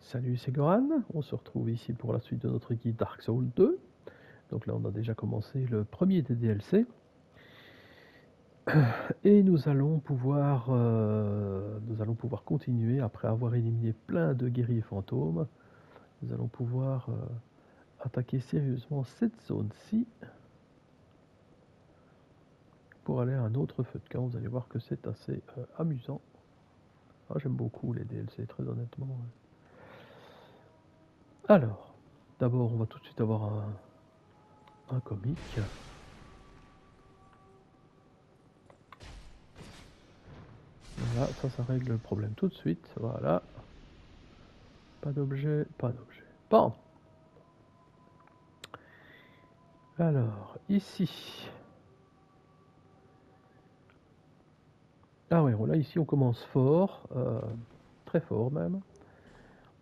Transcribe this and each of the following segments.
Salut, c'est Goran. On se retrouve ici pour la suite de notre guide Dark Souls 2. Donc là, on a déjà commencé le premier des DLC. Et nous allons pouvoir continuer après avoir éliminé plein de guerriers fantômes. Nous allons pouvoir attaquer sérieusement cette zone-ci pour aller à un autre feu de camp. Vous allez voir que c'est assez amusant. Ah, j'aime beaucoup les DLC, très honnêtement. Alors, d'abord, on va tout de suite avoir un comic. Voilà, ça règle le problème tout de suite. Voilà. Pas d'objet, pas d'objet. Bon. Alors, ici. Ah ouais, là, ici, on commence fort. Très fort, même.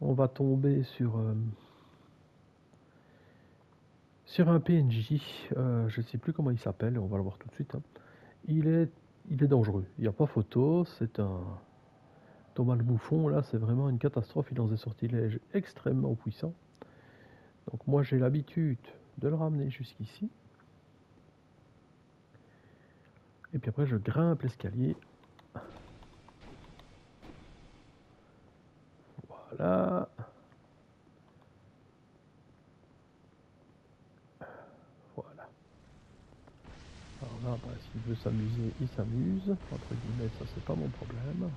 On va tomber sur un PNJ. Je ne sais plus comment il s'appelle. On va le voir tout de suite. Hein. Il est dangereux. Il n'y a pas photo. C'est un... Thomas le Bouffon, là, c'est vraiment une catastrophe. Il lance des sortilèges extrêmement puissants. Donc moi, j'ai l'habitude de le ramener jusqu'ici. Et puis après, je grimpe l'escalier. Voilà. Voilà. Alors là, bah, s'il veut s'amuser, il s'amuse. Entre guillemets, ça, c'est pas mon problème.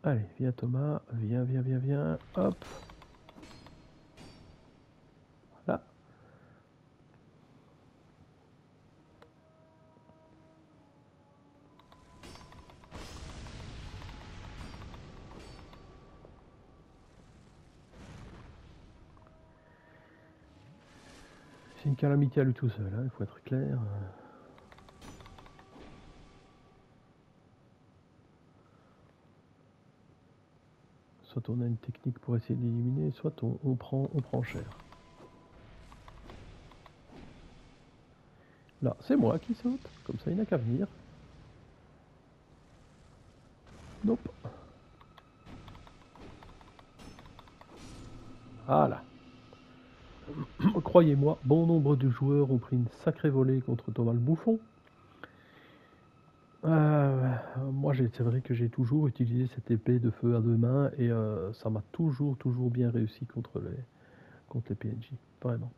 Allez, viens Thomas, viens, viens, viens, viens, hop. Voilà. C'est une calamité à lui tout seul, hein, il faut être clair. Soit on a une technique pour essayer de l'éliminer, soit on prend cher. Là, c'est moi qui saute, comme ça il n'a qu'à venir. Nope. Voilà. Croyez-moi, bon nombre de joueurs ont pris une sacrée volée contre Thomas le Bouffon. Moi, c'est vrai que j'ai toujours utilisé cette épée de feu à deux mains et ça m'a toujours bien réussi contre les PNJ, vraiment.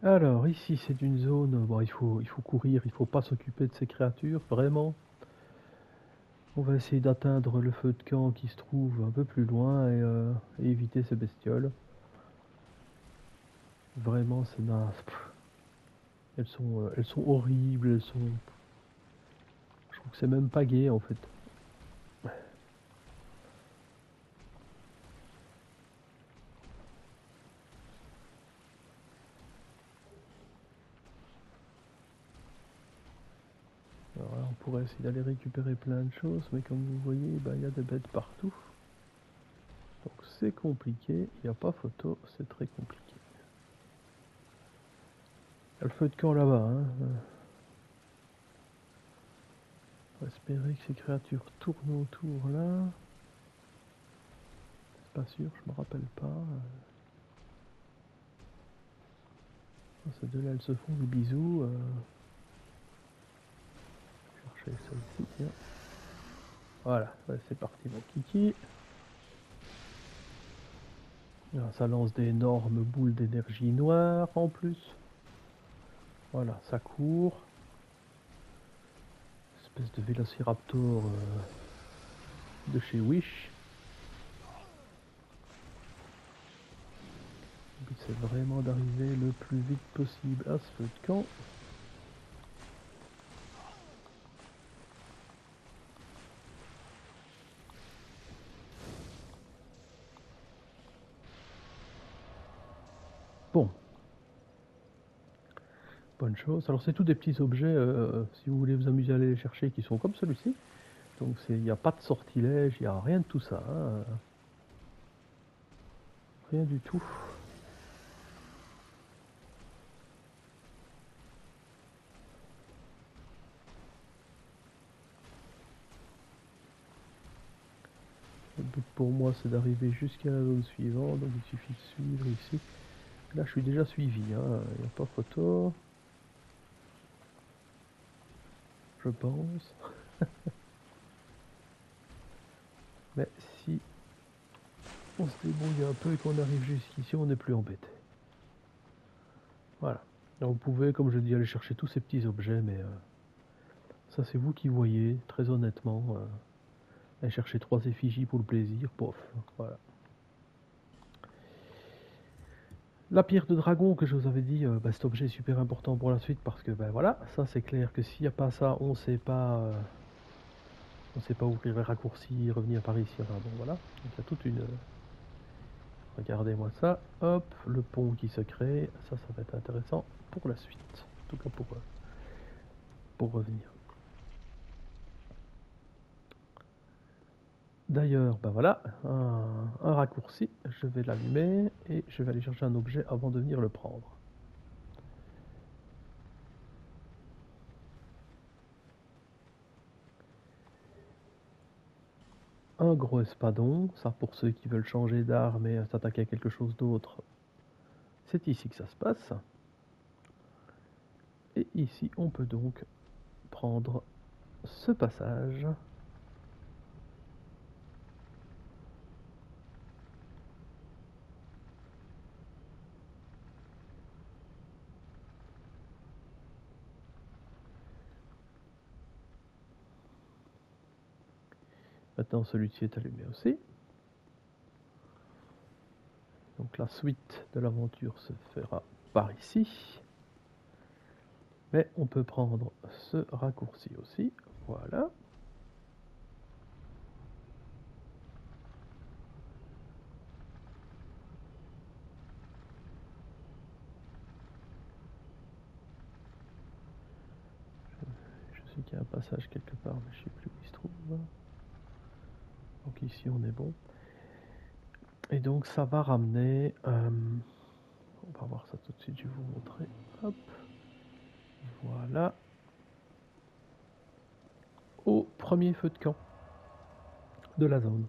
Alors ici c'est une zone, bon, il faut courir, il faut pas s'occuper de ces créatures, vraiment. On va essayer d'atteindre le feu de camp qui se trouve un peu plus loin et éviter ces bestioles. Vraiment, c'est elles sont horribles, elles sont... Je trouve que c'est même pas gai en fait. Alors là, on pourrait essayer d'aller récupérer plein de choses, mais comme vous voyez, il y a des bêtes partout. Donc c'est compliqué, il n'y a pas photo, c'est très compliqué. Il y a le feu de camp là-bas, hein. On va espérer que ces créatures tournent autour là. C'est pas sûr, je me rappelle pas. Ces deux là, elles se font des bisous. Chercher celle-ci, tiens. Voilà, c'est parti mon kiki. Alors, ça lance d'énormes boules d'énergie noire en plus. Voilà, ça court. Espèce de vélociraptor de chez Wish. Le but c'est vraiment d'arriver le plus vite possible à ce feu de camp. Bon. Bonne chose. Alors c'est tous des petits objets, si vous voulez vous amuser à aller les chercher, qui sont comme celui-ci. Donc il n'y a pas de sortilège, il n'y a rien de tout ça. Hein. Rien du tout. pour moi c'est d'arriver jusqu'à la zone suivante, donc il suffit de suivre ici. Là je suis déjà suivi, hein. Il n'y a pas photo. Je pense. Mais si on se débrouille un peu et qu'on arrive jusqu'ici, on n'est plus embêté. Voilà. Donc vous pouvez, comme je dis, aller chercher tous ces petits objets, mais ça c'est vous qui voyez, très honnêtement. Aller chercher 3 effigies pour le plaisir, pof, voilà. La pierre de dragon que je vous avais dit, cet objet est super important pour la suite parce que ben voilà, ça c'est clair que s'il n'y a pas ça, on sait pas ouvrir les raccourcis, revenir par ici, enfin bon voilà. Donc il y a toute une... Regardez-moi ça, hop, le pont qui se crée, ça va être intéressant pour la suite, en tout cas pour revenir. D'ailleurs, ben voilà, un raccourci, je vais l'allumer et je vais aller chercher un objet avant de venir le prendre. Un gros espadon, ça pour ceux qui veulent changer d'arme et s'attaquer à quelque chose d'autre, c'est ici que ça se passe. Et ici on peut donc prendre ce passage. Maintenant celui-ci est allumé aussi. Donc la suite de l'aventure se fera par ici. Mais on peut prendre ce raccourci aussi, voilà. Je sais qu'il y a un passage quelque part, mais je ne sais plus où il se trouve. Donc ici on est bon. Et donc ça va ramener... on va voir ça tout de suite, je vais vous montrer. Hop. Voilà. Au premier feu de camp de la zone.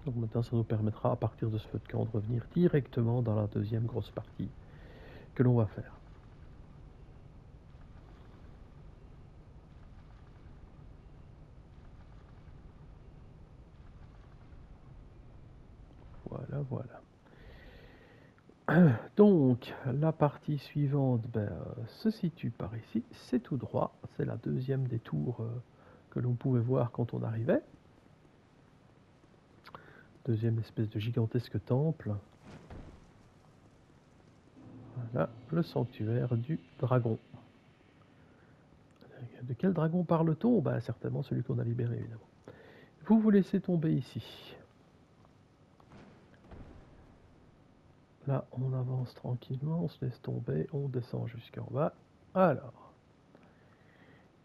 Donc maintenant ça nous permettra à partir de ce feu de camp de revenir directement dans la deuxième grosse partie que l'on va faire. Voilà, voilà. Donc la partie suivante se situe par ici, c'est tout droit, c'est la deuxième des tours que l'on pouvait voir quand on arrivait. Deuxième espèce de gigantesque temple. Voilà, le sanctuaire du dragon. De quel dragon parle-t-on? Certainement celui qu'on a libéré, évidemment. Vous vous laissez tomber ici. Là, on avance tranquillement, on se laisse tomber, on descend jusqu'en bas. Alors,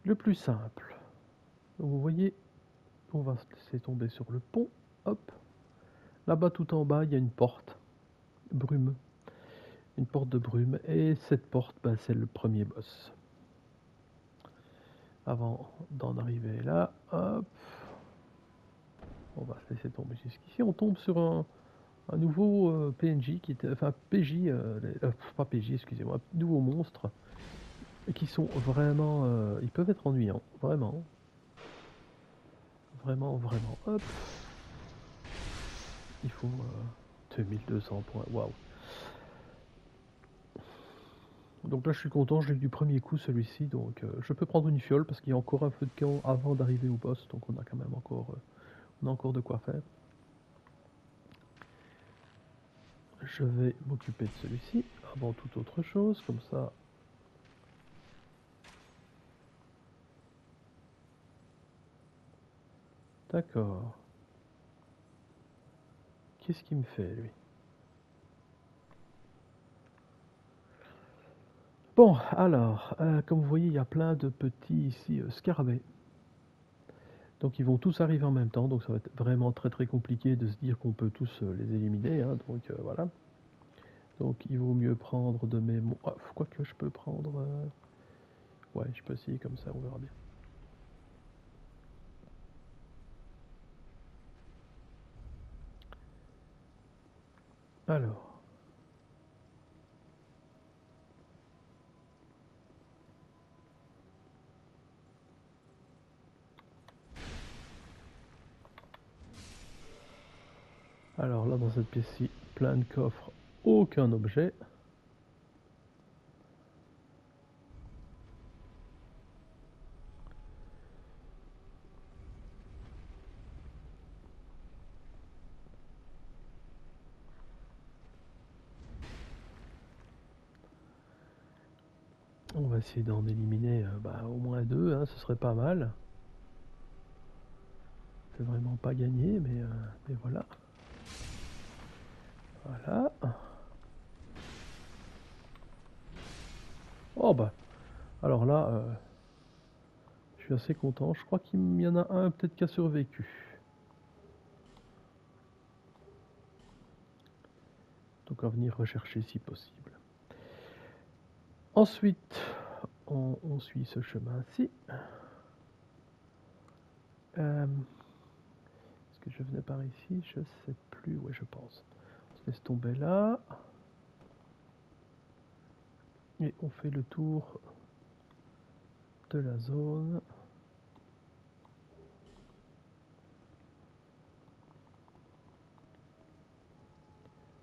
le plus simple. Donc vous voyez, on va se laisser tomber sur le pont. Hop. Là-bas, tout en bas, il y a une porte. Brume. Une porte de brume. Et cette porte, c'est le premier boss. Avant d'en arriver là, hop. On va se laisser tomber jusqu'ici. On tombe sur un nouveau PNJ qui était, enfin PJ, pas PJ, excusez-moi, nouveau monstre, qui sont vraiment, ils peuvent être ennuyants, vraiment, vraiment. Hop, il faut 2200 points, waouh. Donc là je suis content, je l'ai eu du premier coup celui-ci, donc je peux prendre une fiole parce qu'il y a encore un feu de camp avant d'arriver au boss, donc on a quand même encore, on a encore de quoi faire. Je vais m'occuper de celui-ci avant toute autre chose, comme ça. D'accord. Qu'est-ce qu'il me fait, lui? Bon, alors, comme vous voyez, il y a plein de petits ici scarabées. Donc ils vont tous arriver en même temps, donc ça va être vraiment très très compliqué de se dire qu'on peut tous les éliminer, hein, donc voilà. Donc il vaut mieux prendre de mémoire... Ah, quoi que je peux prendre... Ouais, je peux essayer comme ça, on verra bien. Alors... Alors là, dans cette pièce-ci, plein de coffres, aucun objet. On va essayer d'en éliminer au moins 2, hein, ce serait pas mal. C'est vraiment pas gagné, mais voilà. Voilà. Oh bah, alors là, je suis assez content. Je crois qu'il y en a un peut-être qui a survécu. Donc à venir rechercher si possible. Ensuite, on suit ce chemin-ci. Est-ce que je venais par ici? Je sais plus, ouais je pense. On se laisse tomber là. Et on fait le tour de la zone.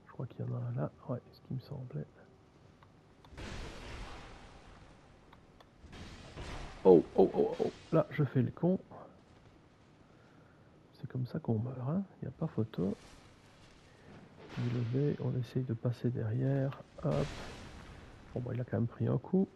Je crois qu'il y en a un là, ouais, ce qui me semblait. Oh, oh, oh, oh, là je fais le con. C'est comme ça qu'on meurt, hein. Il n'y a pas photo. Levé, on essaye de passer derrière. Hop. Bon bah il a quand même pris un coup.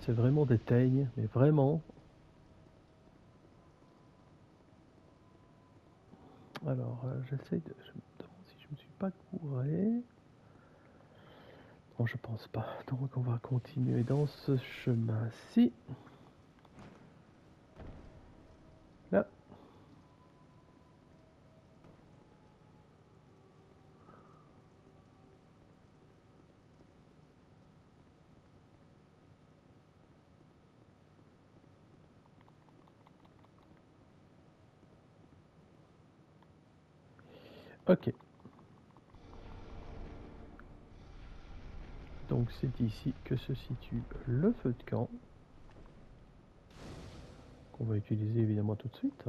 C'est vraiment des teignes, mais vraiment. Alors, j'essaye de... Je me demande si je me suis pas couré. Bon, je pense pas. Donc, on va continuer dans ce chemin-ci. Là. Ok. Donc, c'est ici que se situe le feu de camp. Qu'on va utiliser évidemment tout de suite.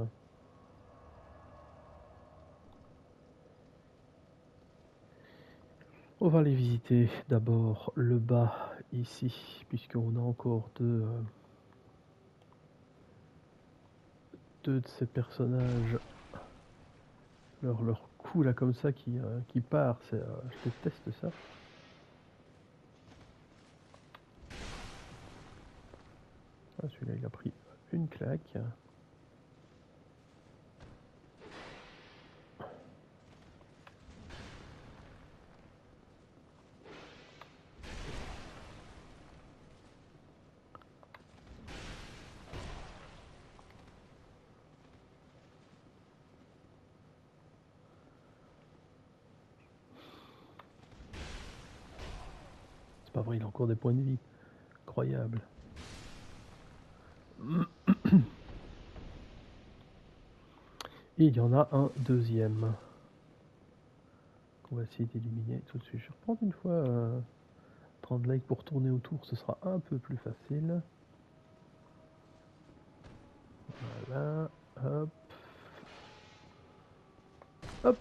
On va aller visiter d'abord le bas ici, puisqu'on a encore deux de ces personnages. Leur coup là comme ça qui part, je déteste ça. Ah, celui-là il a pris une claque. C'est pas vrai, il a encore des points de vie. Incroyable. Et il y en a un deuxième qu'on va essayer d'éliminer tout de suite. Je vais reprendre une fois 30 likes pour tourner autour, ce sera un peu plus facile. Voilà, hop. Hop.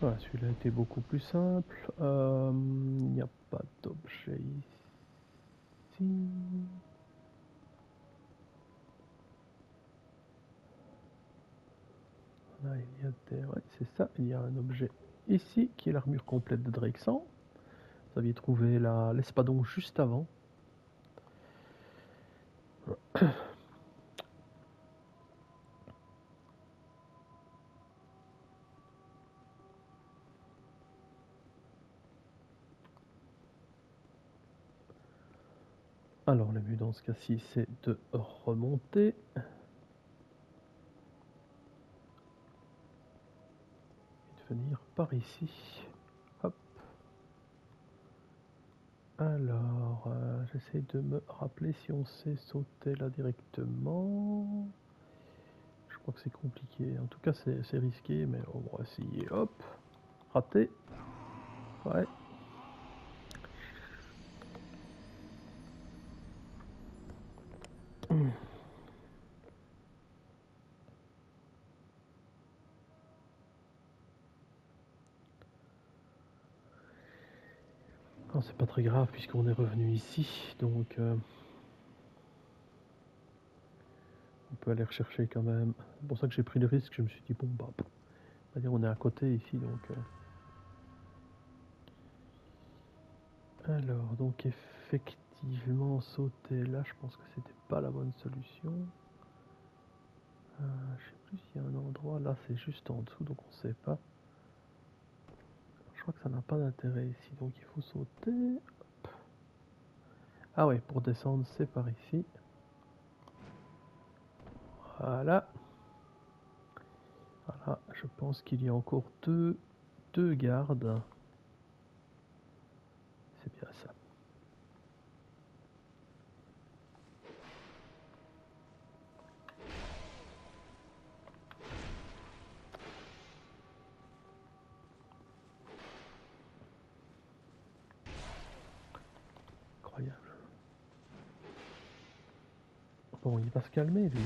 Voilà, celui-là était beaucoup plus simple. Il n'y a pas d'objet ici. Là, il y a des... Ouais, c'est ça, il y a un objet ici qui est l'armure complète de Drexan. Vous aviez trouvé l'espadon juste avant. Alors le but dans ce cas-ci, c'est de remonter. Et de venir par ici. Hop. Alors, j'essaie de me rappeler si on sait sauter là directement. Je crois que c'est compliqué. En tout cas, c'est risqué, mais on va essayer. Hop. Raté. Ouais. Non, c'est pas très grave puisqu'on est revenu ici, donc on peut aller rechercher quand même. C'est pour ça que j'ai pris le risque, je me suis dit bon bah, on va dire on est à côté ici, donc. Alors, donc effectivement sauter là, je pense que c'était pas la bonne solution. Je sais plus s'il y a un endroit, là c'est juste en dessous, donc on sait pas. Je crois que ça n'a pas d'intérêt ici, donc il faut sauter. Hop. Ah ouais, pour descendre c'est par ici. Voilà. Voilà, je pense qu'il y a encore deux gardes. C'est bien ça. Incroyable. Bon, il va se calmer lui.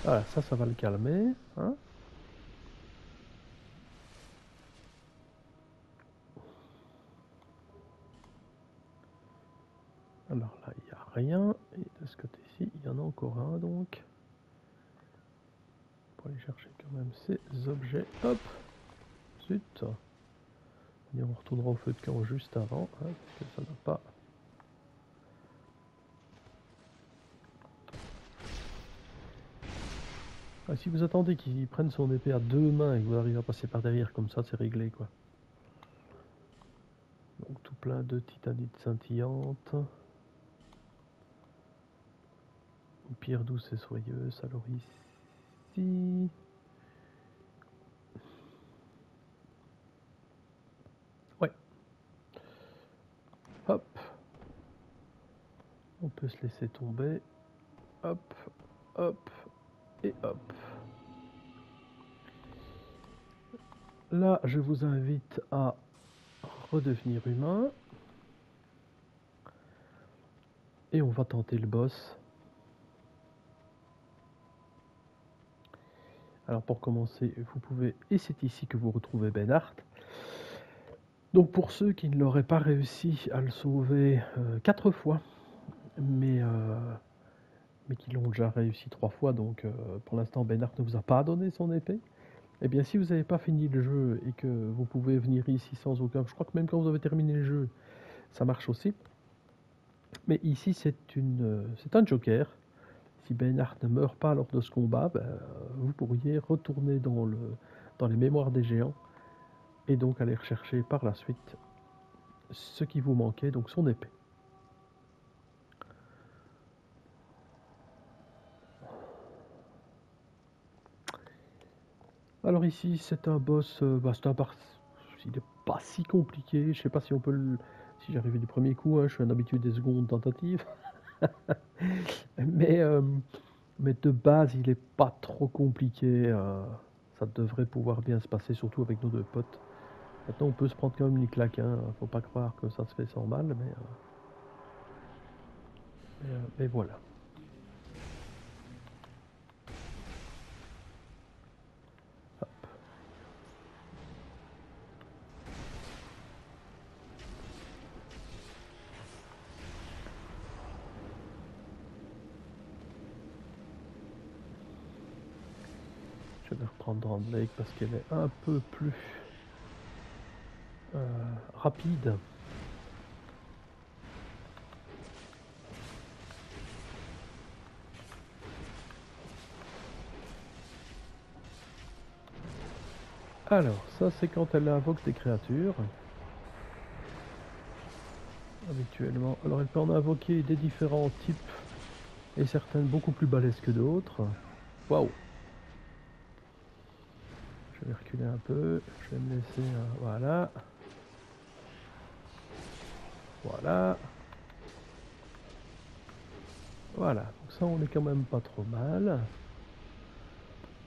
Voilà, ça va le calmer. Hein. Alors là, il n'y a rien. Et de ce côté-ci, il y en a encore un donc. Pour aller chercher quand même ces objets. Hop. Zut. Et on retournera au feu de camp juste avant. Hein, parce que ça n'a pas... Ah, si vous attendez qu'il prenne son épée à deux mains et que vous arrivez à passer par derrière comme ça, c'est réglé quoi. Donc tout plein de titanite scintillante. Une pierre douce et soyeuse. Alors ici... Ouais. Hop. On peut se laisser tomber. Hop. Hop. Et hop. Là, je vous invite à redevenir humain. Et on va tenter le boss. Alors pour commencer, vous pouvez... Et c'est ici que vous retrouvez Beinhardt. Donc pour ceux qui ne l'auraient pas réussi à le sauver 4 fois, mais qui l'ont déjà réussi 3 fois, donc pour l'instant Beinhardt ne vous a pas donné son épée. Eh bien si vous n'avez pas fini le jeu et que vous pouvez venir ici sans aucun... Je crois que même quand vous avez terminé le jeu, ça marche aussi. Mais ici c'est un joker. Si Beinhardt ne meurt pas lors de ce combat, vous pourriez retourner dans les mémoires des géants et donc aller rechercher par la suite ce qui vous manquait, donc son épée. Alors ici c'est un boss, il n'est pas si compliqué, je sais pas si on peut si j'arrive du premier coup, hein, je suis un habitué des secondes tentatives. mais, mais de base il est pas trop compliqué, ça devrait pouvoir bien se passer, surtout avec nos deux potes. Maintenant on peut se prendre quand même une claque, hein, faut pas croire que ça se fait sans mal, mais... Mais voilà. Hop. Je vais reprendre Drowned Lake parce qu'elle est un peu plus rapide. Alors, ça c'est quand elle invoque des créatures. Habituellement. Alors elle peut en invoquer des différents types et certaines beaucoup plus balèzes que d'autres. Waouh! Je vais reculer un peu. Je vais me laisser. Voilà. Voilà. Voilà. Donc ça on est quand même pas trop mal.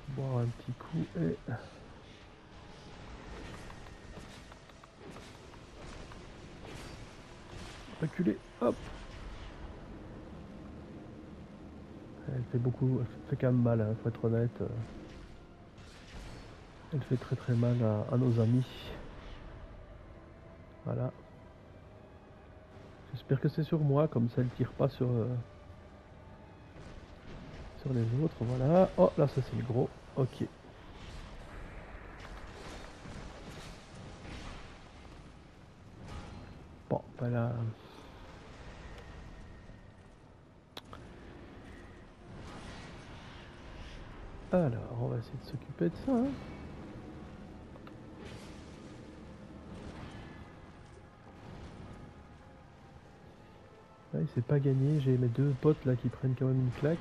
Boire un petit coup et. Reculer. Hop! Elle fait beaucoup. Elle fait quand même mal, hein, faut être honnête. Elle fait très très mal à nos amis. Voilà. J'espère que c'est sur moi, comme ça elle tire pas sur les autres. Voilà. Oh, là ça c'est le gros. Ok. Bon, ben là. Alors, on va essayer de s'occuper de ça. Hein. Ouais, c'est pas gagné. J'ai mes deux potes là qui prennent quand même une claque.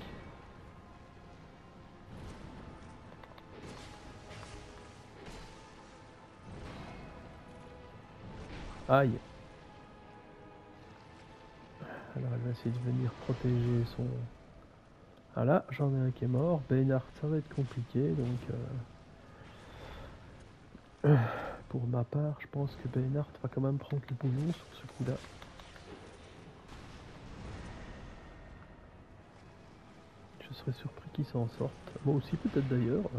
Aïe. Alors, elle va essayer de venir protéger son. Ah là, j'en ai un qui est mort. Beinhardt, ça va être compliqué. Donc, pour ma part, je pense que Beinhardt va quand même prendre le bouillon sur ce coup-là. Je serais surpris qu'il s'en sorte. Moi aussi, peut-être d'ailleurs.